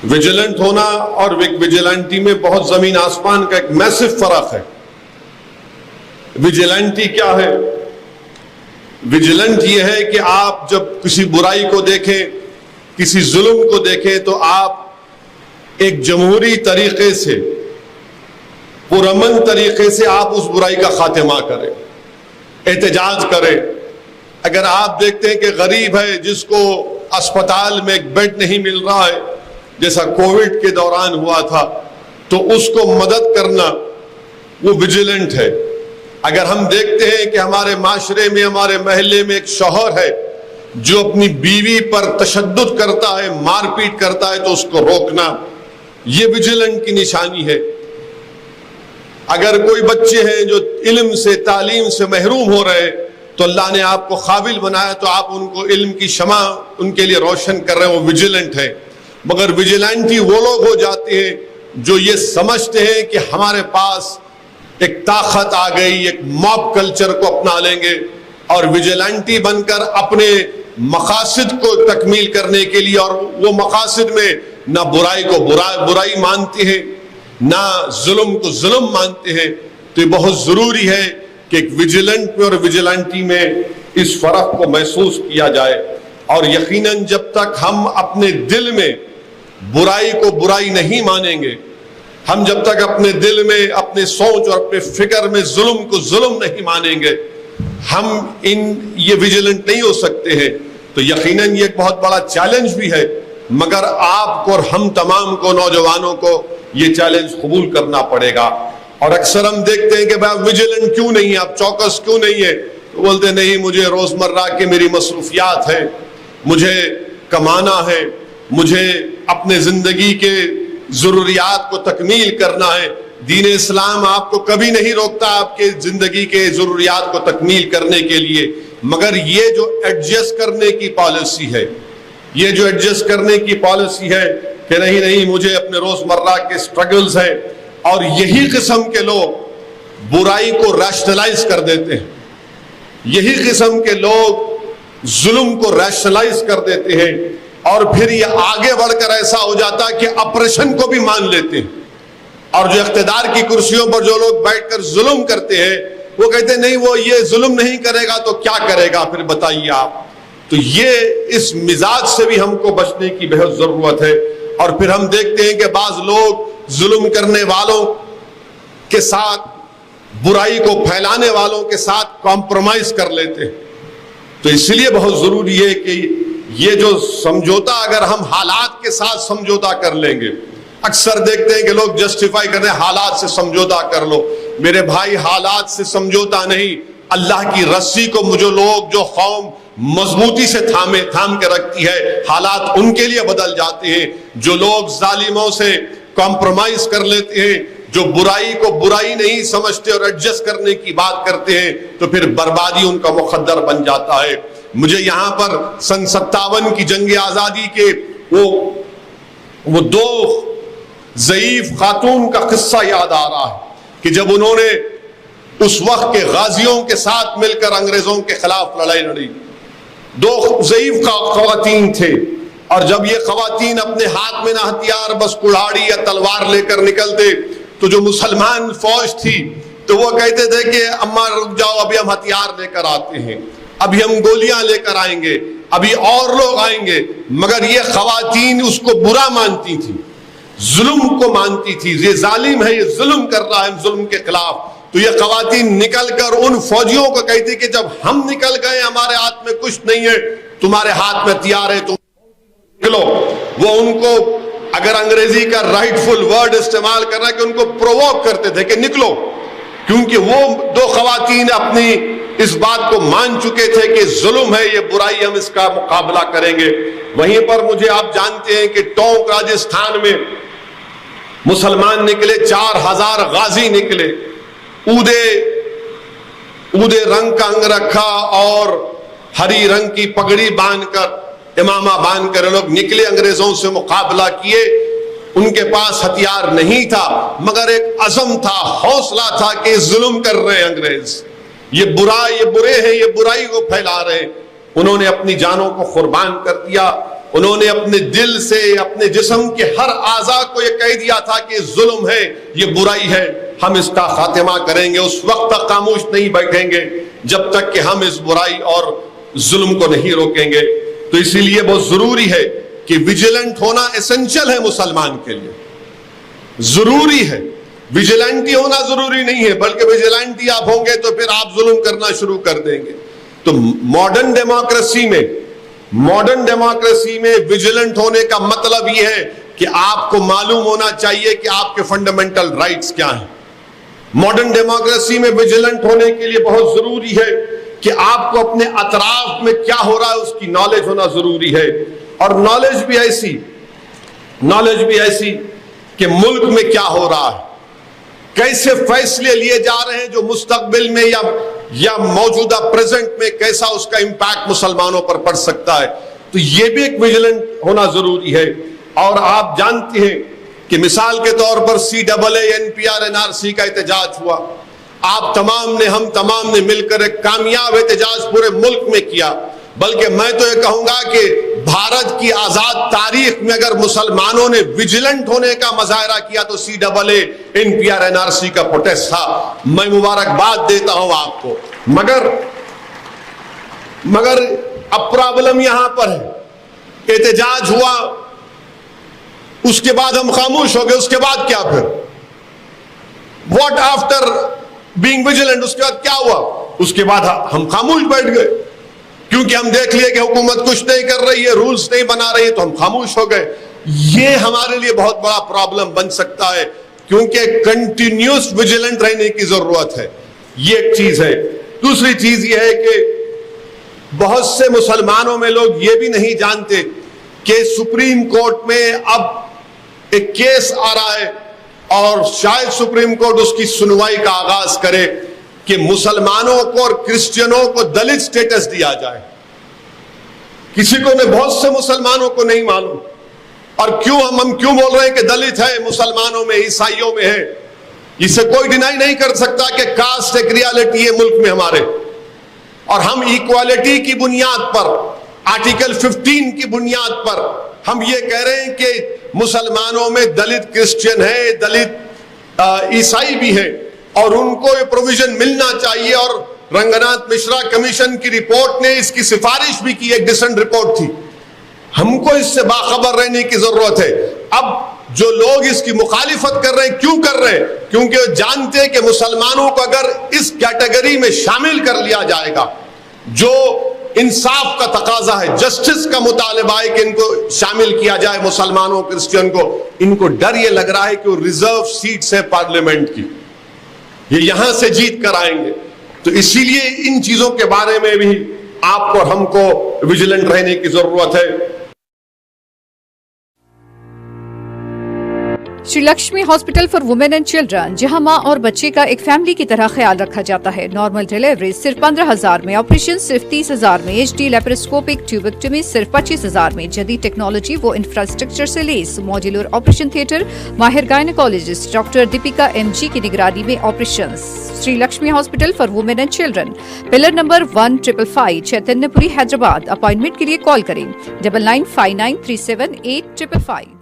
Vigilant होना और vigilante में बहुत जमीन आसमान का एक मैसिव फर्क है। विजिलेंटी क्या है? विजिलेंट ये है कि आप जब किसी बुराई को देखें, किसी जुल्म को देखें, तो आप एक जमहूरी तरीके से, पुरअमन तरीके से आप उस बुराई का खात्मा करें, एहतजाज करें। अगर आप देखते हैं कि गरीब है, जिसको अस्पताल में एक बेड नहीं मिल रहा है, जैसा कोविड के दौरान हुआ था, तो उसको मदद करना वो विजिलेंट है। अगर हम देखते हैं कि हमारे माशरे में, हमारे महल्ले में एक शौहर है जो अपनी बीवी पर तशद्दुद करता है, मारपीट करता है, तो उसको रोकना, ये विजिलेंट की निशानी है। अगर कोई बच्चे हैं जो इल्म से, तालीम से महरूम हो रहे, तो अल्लाह ने आपको काबिल बनाया, तो आप उनको इल्म की शमा उनके लिए रोशन कर रहे हैं, वो विजिलेंट है। मगर विजिलेंटी वो लोग हो जाते हैं जो ये समझते हैं कि हमारे पास एक ताकत आ गई, एक मॉब कल्चर को अपना लेंगे और विजिलेंटी बनकर अपने मकासद को तकमील करने के लिए, और वो मकासद में ना बुराई को बुराई मानते हैं, ना जुल्म को जुल्म मानते हैं। तो ये बहुत जरूरी है कि एक विजिलेंट में और विजिलेंटी में इस फर्क को महसूस किया जाए। और यकीनन जब तक हम अपने दिल में बुराई को बुराई नहीं मानेंगे, हम जब तक अपने दिल में, अपने सोच और अपने फिक्र में जुल्म को जुल्म नहीं मानेंगे, हम ये विजिलेंट नहीं हो सकते हैं। तो यकीनन ये एक बहुत बड़ा चैलेंज भी है, मगर आपको और हम तमाम को, नौजवानों को, ये चैलेंज कबूल करना पड़ेगा। और अक्सर हम देखते हैं कि भाई विजिलेंट क्यों नहीं है, आप चौकस क्यों नहीं है? तो बोलते नहीं, मुझे रोजमर्रा के मेरी मसरूफियात है, मुझे कमाना है, मुझे अपने जिंदगी के जरूरियात को तकमील करना है। दीन इस्लाम आपको कभी नहीं रोकता आपके जिंदगी के जरूरियात को तकमील करने के लिए, मगर ये जो एडजस्ट करने की पॉलिसी है, ये जो एडजस्ट करने की पॉलिसी है कि नहीं मुझे अपने रोजमर्रा के स्ट्रगल्स हैं, और यही किस्म के लोग बुराई को रैशनलाइज कर देते हैं, यही किस्म के लोग जुल्म को रैशनलाइज कर देते हैं, और फिर ये आगे बढ़कर ऐसा हो जाता है कि ऑपरेशन को भी मान लेते हैं। और जो इख्तिदार की कुर्सियों पर जो लोग बैठकर जुल्म करते हैं, वो कहते हैं नहीं, वो ये जुल्म नहीं करेगा तो क्या करेगा, फिर बताइए आप। तो ये इस मिजाज से भी हमको बचने की बहुत जरूरत है। और फिर हम देखते हैं कि बाज लोग जुल्म करने वालों के साथ, बुराई को फैलाने वालों के साथ कॉम्प्रोमाइज कर लेते हैं। तो इसलिए बहुत जरूरी है कि ये जो समझौता, अगर हम हालात के साथ समझौता कर लेंगे, अक्सर देखते हैं कि लोग जस्टिफाई करते हैं, हालात से समझौता कर लो। मेरे भाई, हालात से समझौता नहीं, अल्लाह की रस्सी को मुझे लोग, जो कौम मजबूती से थाम के रखती है, हालात उनके लिए बदल जाते हैं। जो लोग जालिमों से कॉम्प्रोमाइज कर लेते हैं, जो बुराई को बुराई नहीं समझते और एडजस्ट करने की बात करते हैं, तो फिर बर्बादी उनका मुकद्दर बन जाता है। मुझे यहाँ पर सन 57 की जंग आजादी के वो दो ज़ईफ खातून का किस्सा याद आ रहा है कि जब उन्होंने उस वक्त के गाजियों के साथ मिलकर अंग्रेजों के खिलाफ लड़ाई लड़ी। दो ज़ईफ ख़वातीन थे, और जब ये ख़वातीन अपने हाथ में ना हथियार, बस कुल्हाड़ी या तलवार लेकर निकलते, तो जो मुसलमान फौज थी, तो वो कहते थे कि अम्मा रुक जाओ, अभी हम हथियार लेकर आते हैं, अभी हम गोलियां लेकर आएंगे, अभी और लोग आएंगे। मगर ये ख़वातीन उसको बुरा मानती थी, जुल्म को मानती थी, ये जालिम है, ये जुल्म कर रहा है, जुल्म के खिलाफ। तो ये ख़वातीन निकलकर उन फौजियों को कहती कि जब हम निकल गए, हमारे हाथ में कुछ नहीं है, तुम्हारे हाथ में हथियार है, तुम निकलो। वो उनको, अगर अंग्रेजी का राइटफुल वर्ड इस्तेमाल कर रहा है, कि उनको प्रोवोक करते थे कि निकलो, क्योंकि वो दो ख़वातीन अपनी इस बात को मान चुके थे कि जुल्म है, ये बुराई, हम इसका मुकाबला करेंगे। वहीं पर मुझे, आप जानते हैं कि टोंक राजस्थान में मुसलमान निकले, 4000 गाजी निकले, ऊदे रंग का अंग रखा और हरी रंग की पगड़ी बांधकर, इमामा बांधकर लोग निकले, अंग्रेजों से मुकाबला किए। उनके पास हथियार नहीं था, मगर एक अज़म था, हौसला था कि जुल्म कर रहे हैं अंग्रेज, ये बुरे हैं, ये बुराई को फैला रहे हैं। उन्होंने अपनी जानों को कुर्बान कर दिया। انہوں نے اپنے دل سے اپنے جسم کے ہر اعضاء کو یہ کہہ دیا تھا کہ ظلم ہے, یہ برائی ہے, ہم اس کا خاتمہ کریں گے. اس وقت تک خاموش نہیں بیٹھیں گے جب تک کہ ہم اس برائی اور ظلم کو نہیں روکیں گے. تو اسی لیے بہت ضروری ہے کہ ویجیلنٹ ہونا ایسنشل ہے مسلمان کے لیے, ضروری ہے. ویجیلنٹی ہونا ضروری نہیں ہے, بلکہ ویجیلنٹی آپ ہوں گے تو پھر آپ ظلم کرنا شروع کر دیں گے. تو ماڈرن ڈیموکریسی میں ویجیلنٹ ہونے کا مطلب یہ ہے کہ آپ کو معلوم ہونا چاہیے کہ آپ کے فنڈامنٹل رائٹس کیا ہیں. ماڈرن ڈیموکریسی میں ویجیلنٹ ہونے کے لیے بہت ضروری ہے کہ آپ کو اپنے اطراف میں کیا ہو رہا ہے اس کی نالج ہونا ضروری ہے. اور نالج بھی ایسی کہ ملک میں کیا ہو رہا ہے, کیسے فیصلے لیے جا رہے ہیں جو مستقبل میں یا موجودہ پریزنٹ میں کیسا اس کا امپیکٹ مسلمانوں پر پڑ سکتا ہے. تو یہ بھی ایک ویجیلنٹ ہونا ضروری ہے. اور آپ جانتے ہیں کہ مثال کے طور پر CAA NPR NRC کا احتجاج ہوا. آپ تمام نے, ہم تمام نے مل کر ایک کامیاب احتجاج پورے ملک میں کیا. بلکہ میں تو یہ کہوں گا کہ بھارت کی آزاد تاریخ میں اگر مسلمانوں نے ویجیلنٹ ہونے کا مظاہرہ کیا تو CAA NPR NRC کا پروٹیسٹ تھا. میں مبارکباد دیتا ہوں آپ کو. مگر اب پرابلم یہاں پر ہے, احتجاج ہوا, اس کے بعد ہم خاموش ہو گئے. اس کے بعد کیا پھر واٹ آفٹر بینگ ویجیلنٹ, اس کے بعد کیا ہوا؟ اس کے بعد ہم خاموش بیٹھ گئے کیونکہ ہم دیکھ لیے کہ حکومت کچھ نہیں کر رہی ہے, رولز نہیں بنا رہی ہے, تو ہم خاموش ہو گئے. یہ ہمارے لیے بہت بڑا پرابلم بن سکتا ہے کیونکہ کنٹینیوس ویجیلنٹ رہنے کی ضرورت ہے. یہ ایک چیز ہے. دوسری چیز یہ ہے کہ بہت سے مسلمانوں میں لوگ یہ بھی نہیں جانتے کہ سپریم کورٹ میں اب ایک کیس آ رہا ہے اور شاید سپریم کورٹ اس کی سنوائی کا آغاز کرے کہ مسلمانوں کو اور کرسچنوں کو دلت سٹیٹس دیا جائے. کسی کو نہیں, بہت سے مسلمانوں کو نہیں معلوم. اور ہم کیوں بول رہے ہیں کہ دلت ہے مسلمانوں میں, عیسائیوں میں ہے؟ اسے کوئی ڈینائی نہیں کر سکتا کہ کاسٹ ایک ریالٹی ہے ملک میں ہمارے, اور ہم ایکوالٹی کی بنیاد پر, آرٹیکل 15 کی بنیاد پر ہم یہ کہہ رہے ہیں کہ مسلمانوں میں دلت کرسچن ہے, دلت عیسائی بھی ہے, اور ان کو یہ پروویژن ملنا چاہیے. اور رنگناتھ مشرا کمیشن کی رپورٹ نے اس کی سفارش بھی کی, ایک ڈسنٹ رپورٹ تھی. ہم کو اس سے باخبر رہنے کی ضرورت ہے. اب جو لوگ اس کی مخالفت کر رہے ہیں, کیوں کر رہے ہیں؟ کیونکہ وہ جانتے ہیں کہ مسلمانوں کو اگر اس کیٹیگری میں شامل کر لیا جائے گا, جو انصاف کا تقاضا ہے, جسٹس کا مطالبہ ہے کہ ان کو شامل کیا جائے مسلمانوں کرسچن کو, ان کو ڈر یہ لگ رہا ہے کہ وہ ریزرو سیٹس ہے پارلیمنٹ کی, یہ یہاں سے جیت کر آئیں گے. تو اسی لیے ان چیزوں کے بارے میں بھی آپ کو اور ہم کو ویجیلنٹ رہنے کی ضرورت ہے. Shri Lakshmi hospital for women and children, جہاں ماں اور بچے کا ایک فیملی کی طرح خیال رکھا جاتا ہے. نارمل ڈیلیوری صرف 15,000 میں, آپریشن صرف 30,000 میں, HD لیپروسکوپک ٹیوبیکٹمی صرف 25,000 میں, جدید ٹیکنالوجی وہ انفراسٹرکچر سے لیس, موڈیولر آپریشن تھیٹر, ماہر گائنیکالوجسٹ ڈاکٹر دیپیکا MG کی نگرانی میں operation. Shri Lakshmi hospital for women and children, pillar number 1555, Chaitanya Puri, Hyderabad. Appointment کے لیے کال کریں 9959378555.